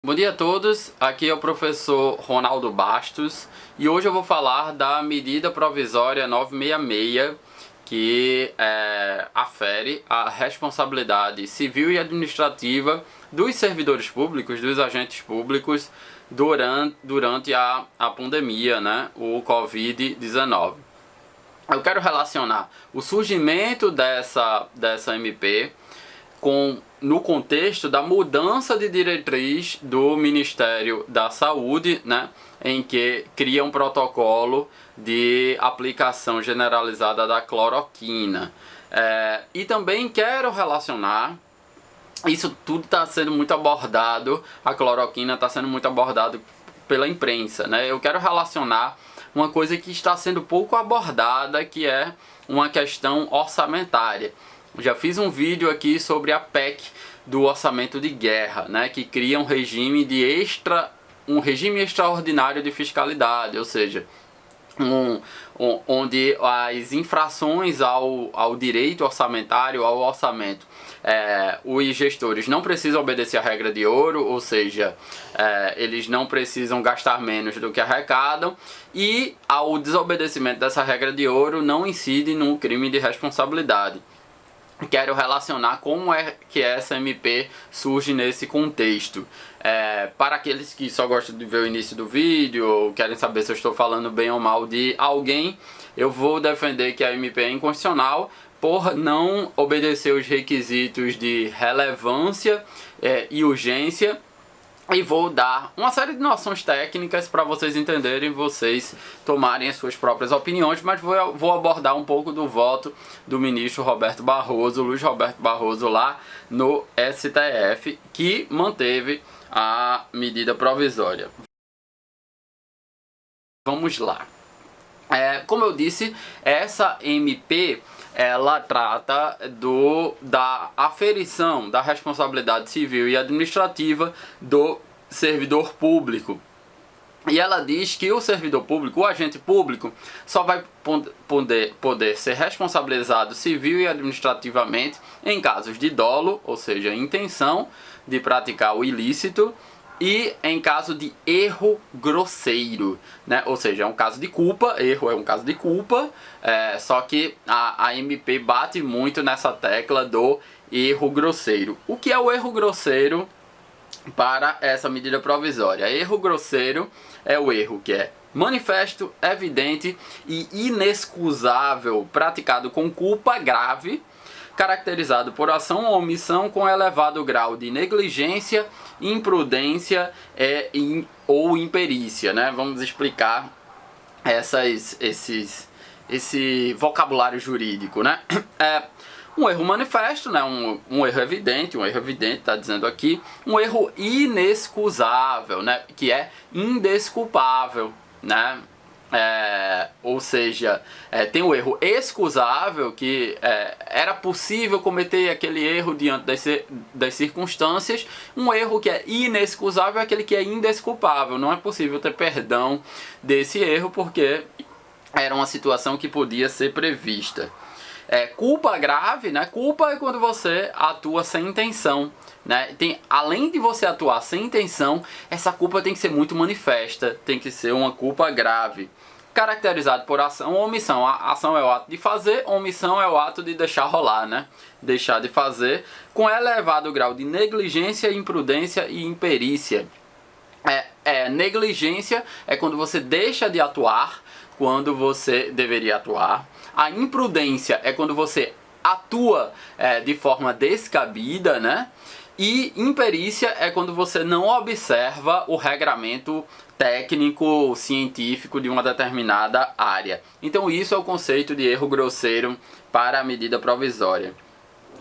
Bom dia a todos, aqui é o professor Ronaldo Bastos e hoje eu vou falar da medida provisória 966 que afere a responsabilidade civil e administrativa dos servidores públicos, dos agentes públicos durante a pandemia, né, o Covid-19. Eu quero relacionar o surgimento dessa MP no contexto da mudança de diretriz do Ministério da Saúde, né, em que cria um protocolo de aplicação generalizada da cloroquina. E também quero relacionar, isso tudo está sendo muito abordado, a cloroquina está sendo muito abordado pela imprensa, né? Eu quero relacionar uma coisa que está sendo pouco abordada, que é uma questão orçamentária. Já fiz um vídeo aqui sobre a PEC do orçamento de guerra, né, que cria um regime extraordinário de fiscalidade, ou seja, onde as infrações ao direito orçamentário, ao orçamento, os gestores não precisam obedecer a regra de ouro, ou seja, eles não precisam gastar menos do que arrecadam, e ao desobedecimento dessa regra de ouro não incide no crime de responsabilidade. Quero relacionar como é que essa MP surge nesse contexto. Para aqueles que só gostam de ver o início do vídeo ou querem saber se eu estou falando bem ou mal de alguém, eu vou defender que a MP é inconstitucional por não obedecer os requisitos de relevância e urgência. E vou dar uma série de noções técnicas para vocês entenderem, vocês tomarem as suas próprias opiniões, mas vou abordar um pouco do voto do ministro Roberto Barroso, Luiz Roberto Barroso, lá no STF, que manteve a medida provisória. Vamos lá. Como eu disse, essa MP ela trata da aferição da responsabilidade civil e administrativa do servidor público. E ela diz que o servidor público, o agente público, só vai poder ser responsabilizado civil e administrativamente em casos de dolo, ou seja, intenção de praticar o ilícito, e em caso de erro grosseiro, né? Ou seja, é um caso de culpa, erro é um caso de culpa, só que a MP bate muito nessa tecla do erro grosseiro. O que é o erro grosseiro para essa medida provisória? Erro grosseiro é o erro que é manifesto, evidente e inexcusável, praticado com culpa grave, caracterizado por ação ou omissão com elevado grau de negligência, imprudência ou imperícia, né? Vamos explicar esse vocabulário jurídico, né? Um erro manifesto, né? Um erro evidente, está dizendo aqui, um erro inexcusável, né? Que é indesculpável, né? Ou seja, tem o erro excusável, que era possível cometer aquele erro diante das circunstâncias. Um erro que é inexcusável é aquele que é indesculpável. Não é possível ter perdão desse erro porque era uma situação que podia ser prevista. Culpa grave, né? Culpa é quando você atua sem intenção, né? Além de você atuar sem intenção, essa culpa tem que ser muito manifesta, tem que ser uma culpa grave. Caracterizado por ação ou omissão. A ação é o ato de fazer, a omissão é o ato de deixar rolar, né? Deixar de fazer, com elevado grau de negligência, imprudência e imperícia. Negligência é quando você deixa de atuar quando você deveria atuar. A imprudência é quando você atua de forma descabida, né? E imperícia é quando você não observa o regramento técnico, científico de uma determinada área. Então isso é o conceito de erro grosseiro para a medida provisória.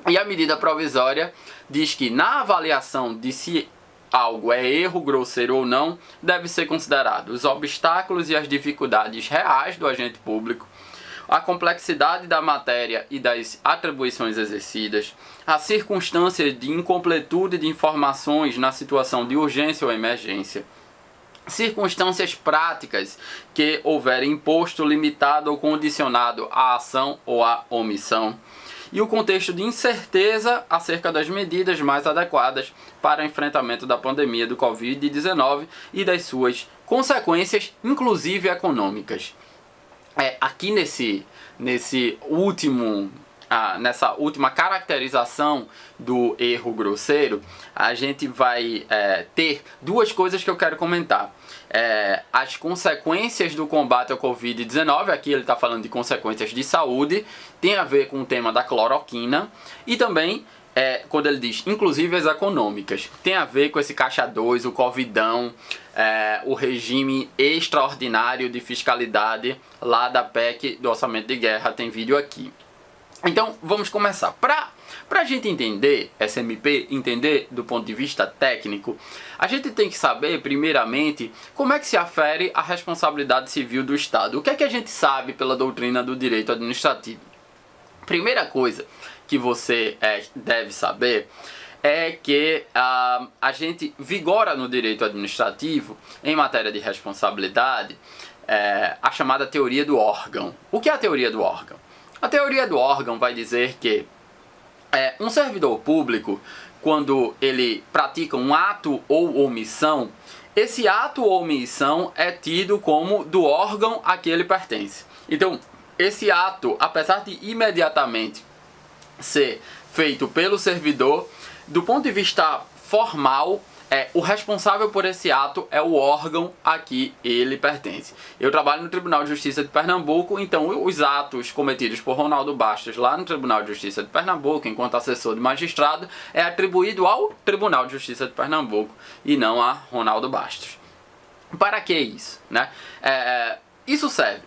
E a medida provisória diz que na avaliação de se algo é erro grosseiro ou não, deve ser considerado os obstáculos e as dificuldades reais do agente público, a complexidade da matéria e das atribuições exercidas, as circunstâncias de incompletude de informações na situação de urgência ou emergência, circunstâncias práticas que houverem imposto, limitado ou condicionado à ação ou à omissão, e o contexto de incerteza acerca das medidas mais adequadas para o enfrentamento da pandemia do Covid-19 e das suas consequências, inclusive econômicas. Aqui nessa última caracterização do erro grosseiro, a gente vai ter duas coisas que eu quero comentar. As consequências do combate ao Covid-19, aqui ele está falando de consequências de saúde, tem a ver com o tema da cloroquina, e também, quando ele diz inclusive as econômicas, tem a ver com esse caixa 2, o covidão, o regime extraordinário de fiscalidade lá da PEC do orçamento de guerra, tem vídeo aqui. Então vamos começar. Para a gente entender essa MP, entender do ponto de vista técnico, a gente tem que saber primeiramente como é que se afere a responsabilidade civil do Estado. O que é que a gente sabe pela doutrina do direito administrativo? Primeira coisa que você deve saber é que a gente vigora no direito administrativo, em matéria de responsabilidade, a chamada teoria do órgão. O que é a teoria do órgão? A teoria do órgão vai dizer que um servidor público, quando ele pratica um ato ou omissão, esse ato ou omissão é tido como do órgão a que ele pertence. Então, esse ato, apesar de imediatamente ser feito pelo servidor, do ponto de vista formal, o responsável por esse ato é o órgão a que ele pertence. Eu trabalho no Tribunal de Justiça de Pernambuco, então os atos cometidos por Ronaldo Bastos lá no Tribunal de Justiça de Pernambuco, enquanto assessor de magistrado, é atribuído ao Tribunal de Justiça de Pernambuco e não a Ronaldo Bastos. Para que isso, né? Isso serve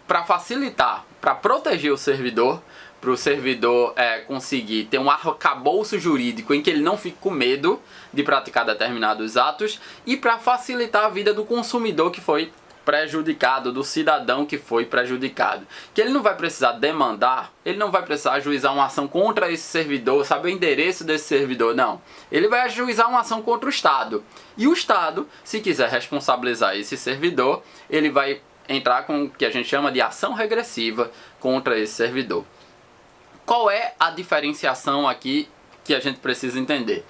para facilitar, para proteger o servidor, para o servidor conseguir ter um arcabouço jurídico em que ele não fique com medo de praticar determinados atos, e para facilitar a vida do consumidor que foi prejudicado, do cidadão que foi prejudicado. Que ele não vai precisar demandar, ele não vai precisar ajuizar uma ação contra esse servidor, saber o endereço desse servidor, não. Ele vai ajuizar uma ação contra o Estado. E o Estado, se quiser responsabilizar esse servidor, ele vai entrar com o que a gente chama de ação regressiva contra esse servidor. Qual é a diferenciação aqui que a gente precisa entender?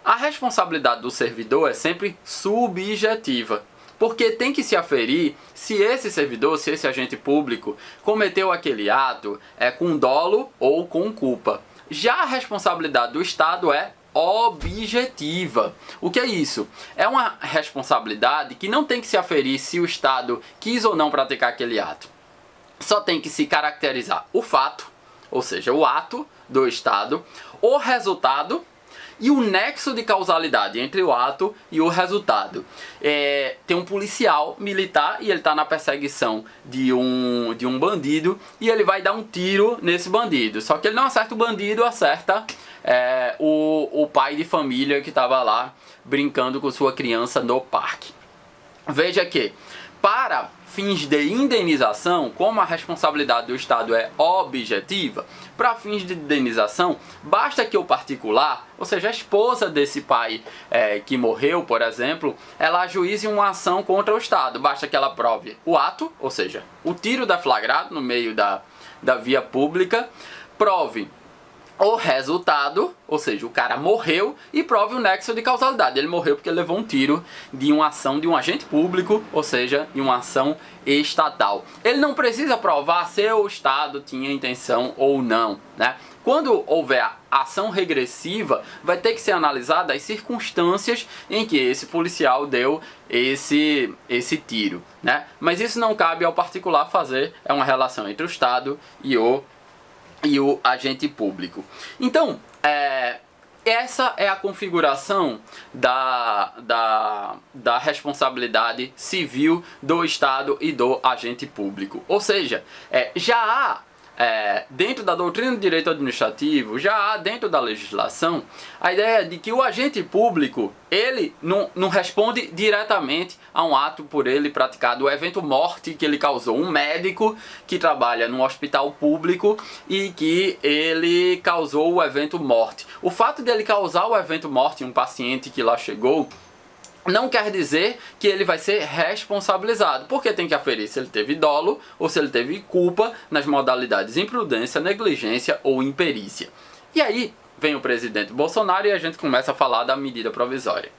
A responsabilidade do servidor é sempre subjetiva, porque tem que se aferir se esse servidor, se esse agente público cometeu aquele ato com dolo ou com culpa. Já a responsabilidade do Estado é objetiva. O que é isso? É uma responsabilidade que não tem que se aferir se o Estado quis ou não praticar aquele ato. Só tem que se caracterizar o fato, ou seja, o ato do Estado, o resultado e o nexo de causalidade entre o ato e o resultado. Tem um policial militar e ele está na perseguição de um bandido, e ele vai dar um tiro nesse bandido. Só que ele não acerta o bandido, acerta o pai de família que estava lá brincando com sua criança no parque. Veja que, para fins de indenização, como a responsabilidade do Estado é objetiva, para fins de indenização, basta que o particular, ou seja, a esposa desse pai que morreu, por exemplo, ela ajuize uma ação contra o Estado. Basta que ela prove o ato, ou seja, o tiro deflagrado no meio da via pública, prove o resultado, ou seja, o cara morreu, e prove o nexo de causalidade. Ele morreu porque ele levou um tiro de uma ação de um agente público, ou seja, de uma ação estatal. Ele não precisa provar se o Estado tinha intenção ou não, né? Quando houver a ação regressiva, vai ter que ser analisada as circunstâncias em que esse policial deu esse tiro, né? Mas isso não cabe ao particular fazer, é uma relação entre o Estado e o agente público. Então, essa é a configuração da responsabilidade civil do Estado e do agente público. Ou seja, já há dentro da doutrina do direito administrativo, já há dentro da legislação a ideia de que o agente público, ele não responde diretamente a um ato por ele praticado, o evento morte que ele causou. Um médico que trabalha num hospital público e que ele causou o evento morte. O fato dele causar o evento morte em um paciente que lá chegou, não quer dizer que ele vai ser responsabilizado, porque tem que aferir se ele teve dolo ou se ele teve culpa nas modalidades imprudência, negligência ou imperícia. E aí vem o presidente Bolsonaro e a gente começa a falar da medida provisória.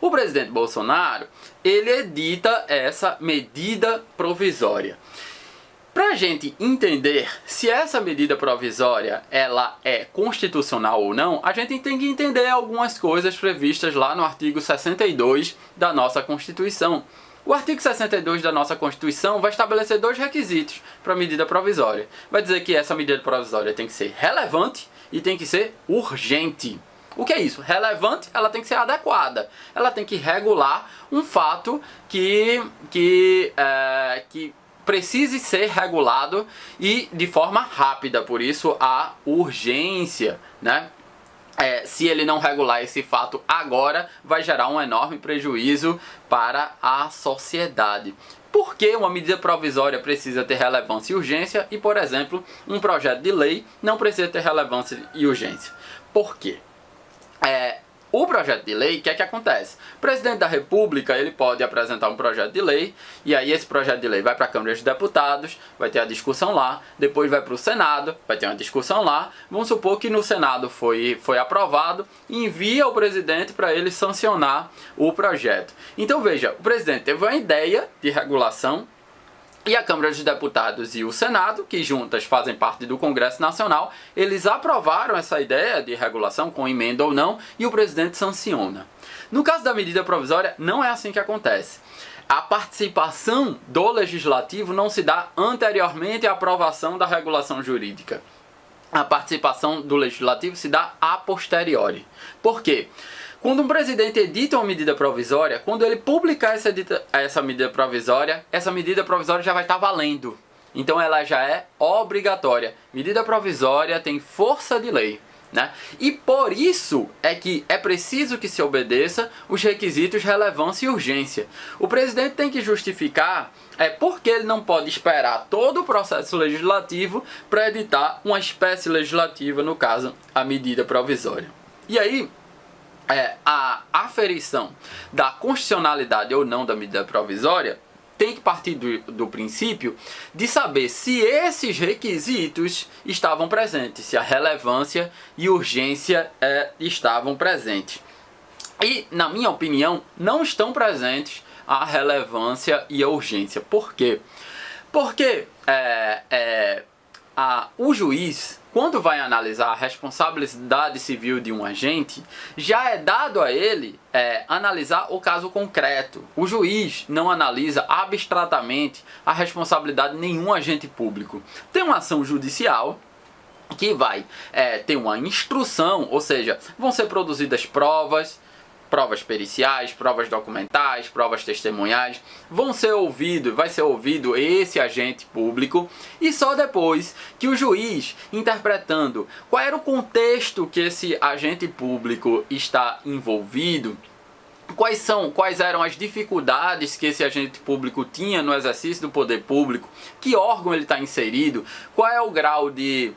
O presidente Bolsonaro, ele edita essa medida provisória. Para a gente entender se essa medida provisória ela é constitucional ou não, a gente tem que entender algumas coisas previstas lá no artigo 62 da nossa Constituição. O artigo 62 da nossa Constituição vai estabelecer dois requisitos para a medida provisória. Vai dizer que essa medida provisória tem que ser relevante e tem que ser urgente. O que é isso? Relevante, ela tem que ser adequada. Ela tem que regular um fato que precise ser regulado e de forma rápida, por isso a urgência, né? Se ele não regular esse fato agora, vai gerar um enorme prejuízo para a sociedade. Por que uma medida provisória precisa ter relevância e urgência e, por exemplo, um projeto de lei não precisa ter relevância e urgência? Por quê? O projeto de lei, o que é que acontece? O presidente da República, ele pode apresentar um projeto de lei, e aí esse projeto de lei vai para a Câmara dos Deputados, vai ter a discussão lá, depois vai para o Senado, vai ter uma discussão lá. Vamos supor que no Senado foi aprovado, e envia ao presidente para ele sancionar o projeto. Então veja, o presidente teve uma ideia de regulação, e a Câmara dos Deputados e o Senado, que juntas fazem parte do Congresso Nacional, eles aprovaram essa ideia de regulação, com emenda ou não, e o presidente sanciona. No caso da medida provisória, não é assim que acontece. A participação do Legislativo não se dá anteriormente à aprovação da regulação jurídica. A participação do Legislativo se dá a posteriori. Por quê? Quando um presidente edita uma medida provisória, quando ele publicar essa medida provisória já vai estar valendo. Então ela já é obrigatória. Medida provisória tem força de lei, né? E por isso é que é preciso que se obedeça os requisitos relevância e urgência. O presidente tem que justificar porque ele não pode esperar todo o processo legislativo para editar uma espécie legislativa, no caso, a medida provisória. E aí, a aferição da constitucionalidade ou não da medida provisória tem que partir do princípio de saber se esses requisitos estavam presentes, se a relevância e urgência estavam presentes. E, na minha opinião, não estão presentes a relevância e a urgência. Por quê? Porque o juiz, quando vai analisar a responsabilidade civil de um agente, já é dado a ele analisar o caso concreto. O juiz não analisa abstratamente a responsabilidade de nenhum agente público. Tem uma ação judicial que vai ter uma instrução, ou seja, vão ser produzidas provas periciais, provas documentais, provas testemunhais, vai ser ouvido esse agente público, e só depois que o juiz, interpretando qual era o contexto que esse agente público está envolvido, quais eram as dificuldades que esse agente público tinha no exercício do poder público, que órgão ele está inserido, qual é o grau de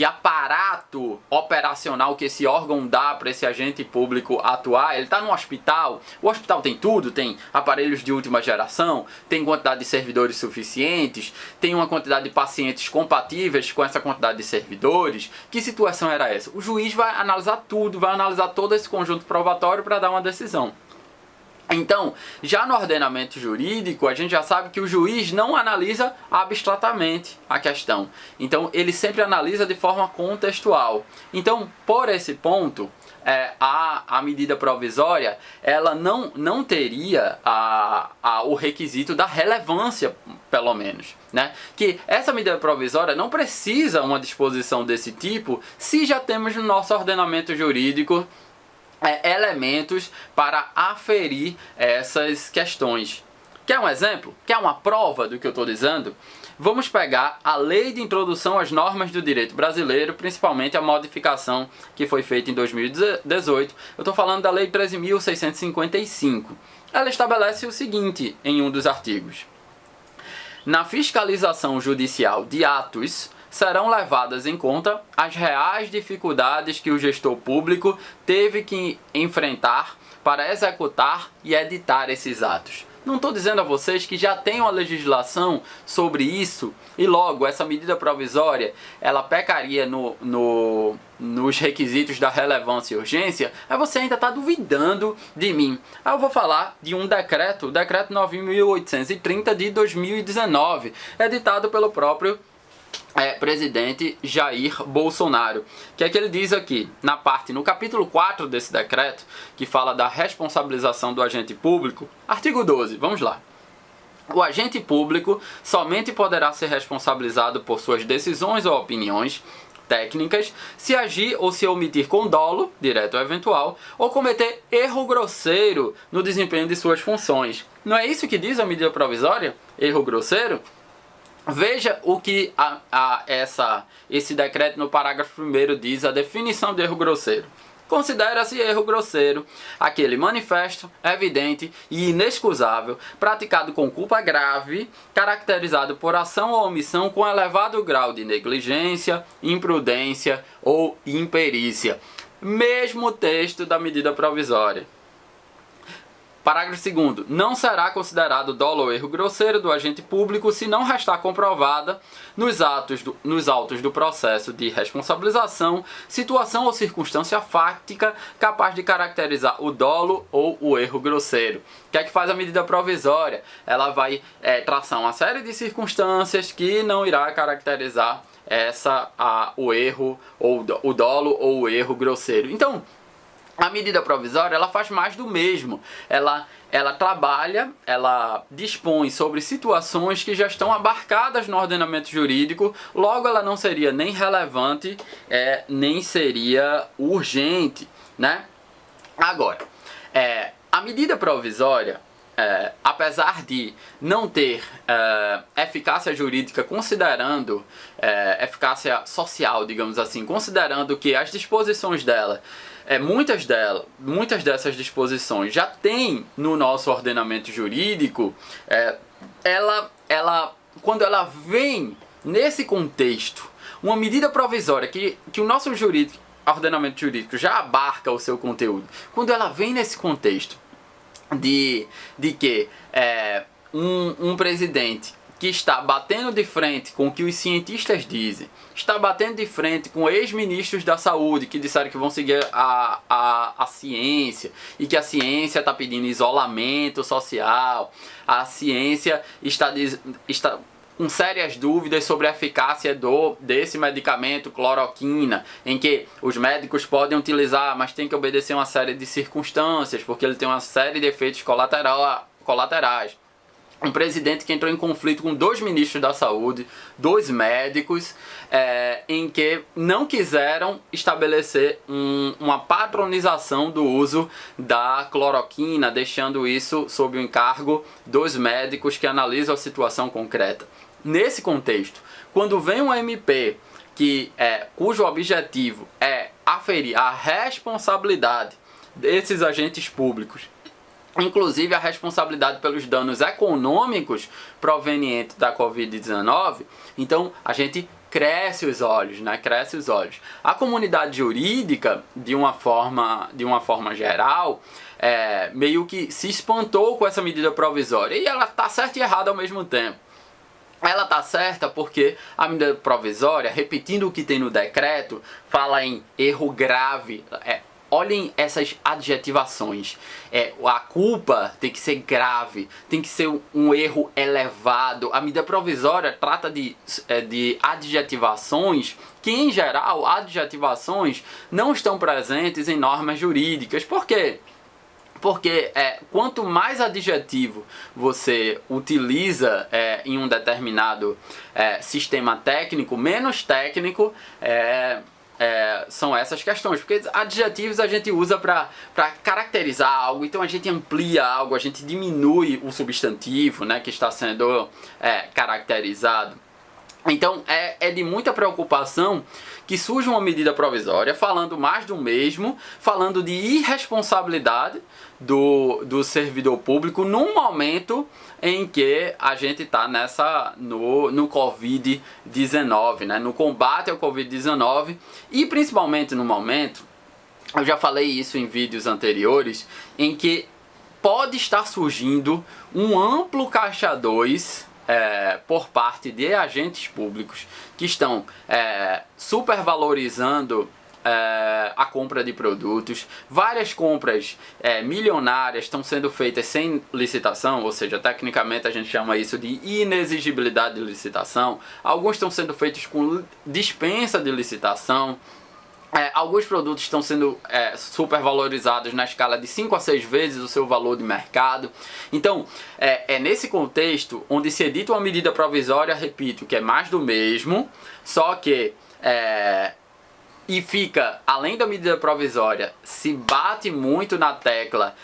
aparato operacional que esse órgão dá para esse agente público atuar. Ele está no hospital, o hospital tem tudo, tem aparelhos de última geração, tem quantidade de servidores suficientes, tem uma quantidade de pacientes compatíveis com essa quantidade de servidores. Que situação era essa? O juiz vai analisar tudo, vai analisar todo esse conjunto probatório para dar uma decisão. Então, já no ordenamento jurídico, a gente já sabe que o juiz não analisa abstratamente a questão. Então, ele sempre analisa de forma contextual. Então, por esse ponto, a medida provisória, ela não teria o requisito da relevância, pelo menos, né? Que essa medida provisória não precisa uma disposição desse tipo se já temos no nosso ordenamento jurídico elementos para aferir essas questões. Quer um exemplo? Quer uma prova do que eu estou dizendo? Vamos pegar a Lei de Introdução às Normas do Direito Brasileiro, principalmente a modificação que foi feita em 2018. Eu estou falando da Lei 13.655. Ela estabelece o seguinte em um dos artigos: na fiscalização judicial de atos, serão levadas em conta as reais dificuldades que o gestor público teve que enfrentar para executar e editar esses atos. Não estou dizendo a vocês que já tem uma legislação sobre isso e logo essa medida provisória ela pecaria nos requisitos da relevância e urgência, aí você ainda está duvidando de mim. Aí eu vou falar de um decreto, o decreto 9.830 de 2019, editado pelo próprio presidente Jair Bolsonaro. O que é que ele diz aqui? No capítulo 4 desse decreto, que fala da responsabilização do agente público, artigo 12, vamos lá. O agente público somente poderá ser responsabilizado por suas decisões ou opiniões técnicas se agir ou se omitir com dolo, direto ou eventual, ou cometer erro grosseiro no desempenho de suas funções. Não é isso que diz a medida provisória? Erro grosseiro? Veja o que esse decreto no parágrafo 1º diz, a definição de erro grosseiro. Considera-se erro grosseiro aquele manifesto, evidente e inexcusável, praticado com culpa grave, caracterizado por ação ou omissão com elevado grau de negligência, imprudência ou imperícia. Mesmo texto da medida provisória. Parágrafo 2º. Não será considerado dolo ou erro grosseiro do agente público se não restar comprovada nos autos do processo de responsabilização situação ou circunstância fática capaz de caracterizar o dolo ou o erro grosseiro. O que é que faz a medida provisória? Ela vai traçar uma série de circunstâncias que não irá caracterizar o erro, ou o dolo ou o erro grosseiro. Então, a medida provisória ela faz mais do mesmo. Ela trabalha, ela dispõe sobre situações que já estão abarcadas no ordenamento jurídico, logo ela não seria nem relevante, nem seria urgente, né? Agora, a medida provisória, apesar de não ter eficácia jurídica, considerando eficácia social, digamos assim, considerando que as disposições dela, muitas dessas disposições já tem no nosso ordenamento jurídico, quando ela vem nesse contexto, uma medida provisória que o nosso ordenamento jurídico já abarca o seu conteúdo, quando ela vem nesse contexto de que um presidente que está batendo de frente com o que os cientistas dizem, está batendo de frente com ex-ministros da saúde que disseram que vão seguir a ciência e que a ciência está pedindo isolamento social, a ciência está com sérias dúvidas sobre a eficácia desse medicamento cloroquina, em que os médicos podem utilizar, mas tem que obedecer uma série de circunstâncias, porque ele tem uma série de efeitos colaterais. Um presidente que entrou em conflito com 2 ministros da saúde, 2 médicos, em que não quiseram estabelecer uma patronização do uso da cloroquina, deixando isso sob o encargo dos médicos que analisam a situação concreta. Nesse contexto, quando vem um MP cujo objetivo é aferir a responsabilidade desses agentes públicos, inclusive a responsabilidade pelos danos econômicos provenientes da Covid-19, então a gente cresce os olhos, né? Cresce os olhos. A comunidade jurídica, de uma forma geral, meio que se espantou com essa medida provisória. E ela está certa e errada ao mesmo tempo. Ela está certa porque a medida provisória, repetindo o que tem no decreto, fala em erro grave. Olhem essas adjetivações. A culpa tem que ser grave, tem que ser um erro elevado. A medida provisória trata de adjetivações que, em geral, adjetivações não estão presentes em normas jurídicas. Por quê? Porque quanto mais adjetivo você utiliza em um determinado sistema técnico, menos técnico são essas questões, porque adjetivos a gente usa para caracterizar algo, então a gente amplia algo, a gente diminui o substantivo, né, que está sendo caracterizado. Então é de muita preocupação que surja uma medida provisória falando mais do mesmo, falando de irresponsabilidade do servidor público num momento em que a gente está no Covid-19, né? No combate ao Covid-19 e principalmente no momento eu já falei isso em vídeos anteriores, em que pode estar surgindo um amplo caixa 2 por parte de agentes públicos que estão supervalorizando a compra de produtos. Várias compras milionárias estão sendo feitas sem licitação, ou seja, tecnicamente a gente chama isso de inexigibilidade de licitação. Alguns estão sendo feitos com dispensa de licitação. Alguns produtos estão sendo supervalorizados na escala de 5 a 6 vezes o seu valor de mercado. Então, é nesse contexto onde se edita uma medida provisória, repito, que é mais do mesmo, só que e fica, além da medida provisória, se bate muito na tecla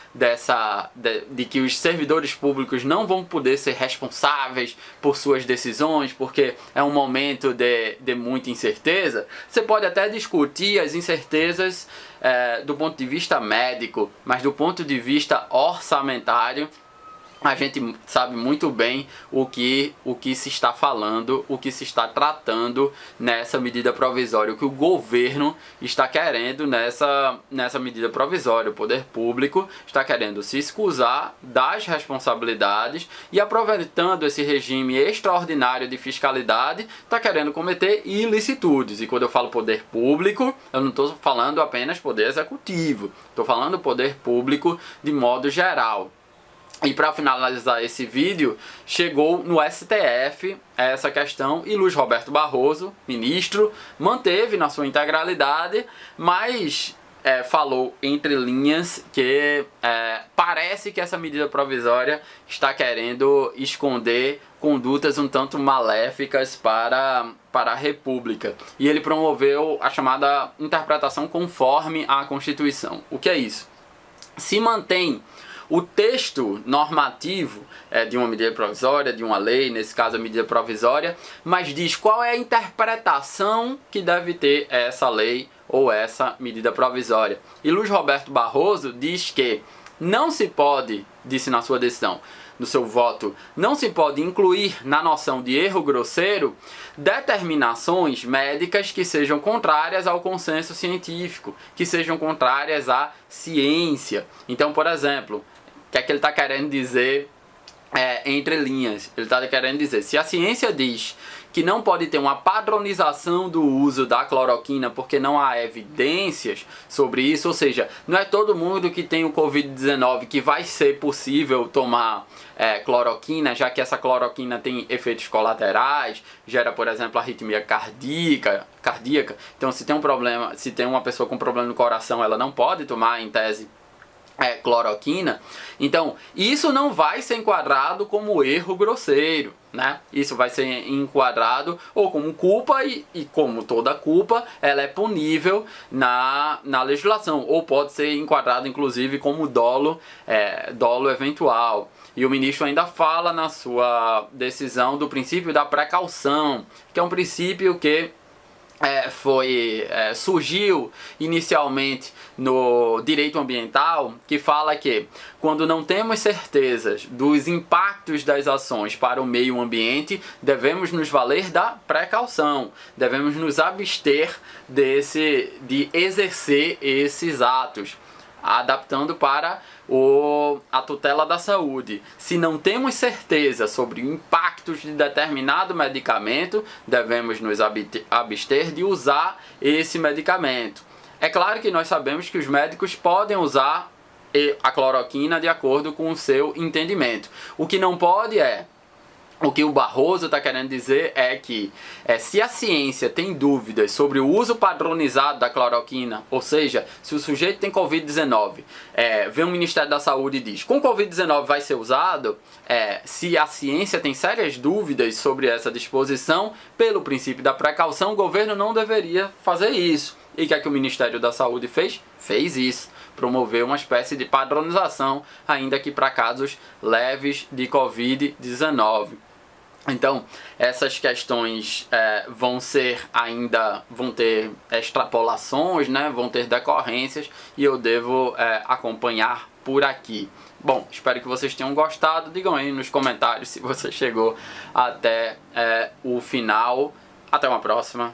de que os servidores públicos não vão poder ser responsáveis por suas decisões, porque é um momento de muita incerteza. Você pode até discutir as incertezas do ponto de vista médico, mas do ponto de vista orçamentário, a gente sabe muito bem o que se está falando, o que se está tratando nessa medida provisória, o que o governo está querendo nessa medida provisória. O poder público está querendo se escusar das responsabilidades e, aproveitando esse regime extraordinário de fiscalidade, está querendo cometer ilicitudes. E quando eu falo poder público, eu não estou falando apenas poder executivo, estou falando poder público de modo geral. E para finalizar esse vídeo, chegou no STF essa questão e Luiz Roberto Barroso, ministro, manteve na sua integralidade, mas falou entre linhas que parece que essa medida provisória está querendo esconder condutas um tanto maléficas para a República. E ele promoveu a chamada interpretação conforme a Constituição. O que é isso? Se mantém o texto normativo de uma medida provisória, de uma lei, nesse caso a medida provisória, mas diz qual é a interpretação que deve ter essa lei ou essa medida provisória. E Luiz Roberto Barroso diz que não se pode, disse na sua decisão, no seu voto, não se pode incluir na noção de erro grosseiro determinações médicas que sejam contrárias ao consenso científico, que sejam contrárias à ciência. Então, por exemplo, o que é que ele está querendo dizer entre linhas? Ele está querendo dizer, se a ciência diz que não pode ter uma padronização do uso da cloroquina porque não há evidências sobre isso, ou seja, não é todo mundo que tem o Covid-19 que vai ser possível tomar cloroquina, já que essa cloroquina tem efeitos colaterais, gera, por exemplo, arritmia cardíaca. Então, se tem um problema, se tem uma pessoa com problema no coração, ela não pode tomar, em tese, cloroquina. Então, isso não vai ser enquadrado como erro grosseiro, né? Isso vai ser enquadrado ou como culpa e como toda culpa, ela é punível na legislação, ou pode ser enquadrado inclusive como dolo eventual. E o ministro ainda fala na sua decisão do princípio da precaução, que é um princípio que surgiu inicialmente no direito ambiental, que fala que quando não temos certezas dos impactos das ações para o meio ambiente, devemos nos valer da precaução, devemos nos abster de exercer esses atos, adaptando para a tutela da saúde. Se não temos certeza sobre impactos de determinado medicamento, devemos nos abster de usar esse medicamento. É claro que nós sabemos que os médicos podem usar a cloroquina de acordo com o seu entendimento. O que não pode o que o Barroso está querendo dizer é que se a ciência tem dúvidas sobre o uso padronizado da cloroquina, ou seja, se o sujeito tem Covid-19, vem o Ministério da Saúde e diz, com Covid-19 vai ser usado, se a ciência tem sérias dúvidas sobre essa disposição, pelo princípio da precaução, o governo não deveria fazer isso. E o que é que o Ministério da Saúde fez? Fez isso. Promoveu uma espécie de padronização, ainda que para casos leves de Covid-19. Então, essas questões vão ter extrapolações, né? Vão ter decorrências e eu devo acompanhar por aqui. Bom, espero que vocês tenham gostado. Digam aí nos comentários se você chegou até o final. Até uma próxima.